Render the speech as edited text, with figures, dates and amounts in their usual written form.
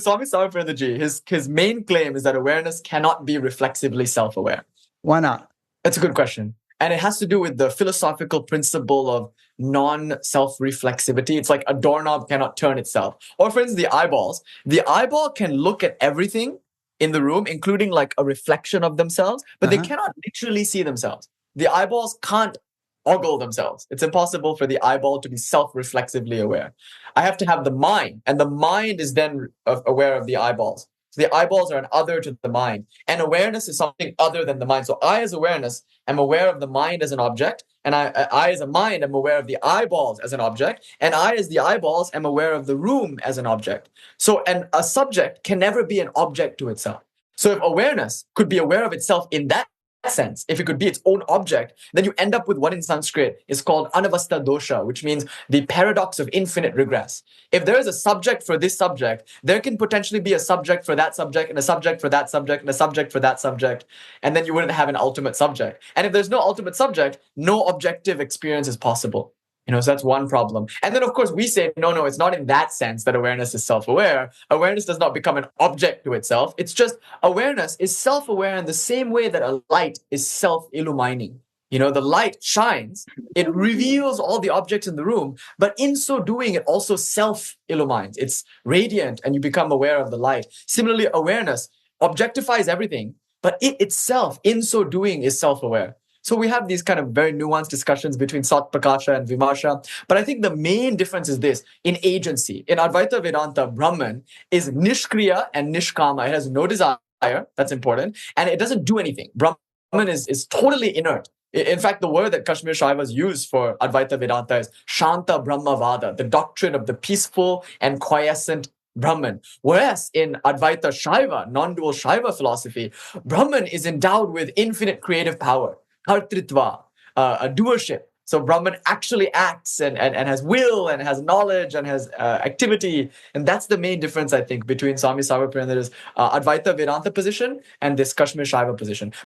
Swami Sarvapradaji, his main claim is that awareness cannot be reflexively self-aware. Why not? That's a good question. And it has to do with the philosophical principle of non-self-reflexivity. It's like a doorknob cannot turn itself. Or for instance, the eyeballs. The eyeball can look at everything in the room, including like a reflection of themselves, but they cannot literally see themselves. The eyeballs can't ogle themselves. It's impossible for the eyeball to be self-reflexively aware. I have to have the mind, and the mind is then aware of the eyeballs. So the eyeballs are an other to the mind, and awareness is something other than the mind. So I, as awareness, am aware of the mind as an object, and I as a mind, am aware of the eyeballs as an object, and I, as the eyeballs, am aware of the room as an object. So, and a subject can never be an object to itself. So if awareness could be aware of itself in that sense, if it could be its own object, then you end up with what in Sanskrit is called anavasta dosha, which means the paradox of infinite regress. If there is a subject for this subject, there can potentially be a subject for that subject, and a subject for that subject, and a subject for that subject, and then you wouldn't have an ultimate subject. And if there's no ultimate subject, no objective experience is possible. So that's one problem. And then, of course, we say, no, it's not in that sense that awareness is self-aware. Awareness does not become an object to itself. It's just awareness is self-aware in the same way that a light is self-illumining. The light shines, it reveals all the objects in the room, but in so doing, it also self-illumines. It's radiant, and you become aware of the light. Similarly, awareness objectifies everything, but it itself, in so doing, is self-aware. So we have these kind of very nuanced discussions between Sat Prakasha and Vimarsha. But I think the main difference is this: in agency. In Advaita Vedanta, Brahman is nishkriya and nishkama. It has no desire. That's important. And it doesn't do anything. Brahman is totally inert. In fact, the word that Kashmir Shaivas use for Advaita Vedanta is Shanta Brahmavada, the doctrine of the peaceful and quiescent Brahman. Whereas in Advaita Shaiva, non-dual Shaiva philosophy, Brahman is endowed with infinite creative power. Kartritva, a doership. So Brahman actually acts and has will and has knowledge and has activity. And that's the main difference, I think, between Swami Sarvapradaji's Advaita Vedanta position and this Kashmir Shaiva position.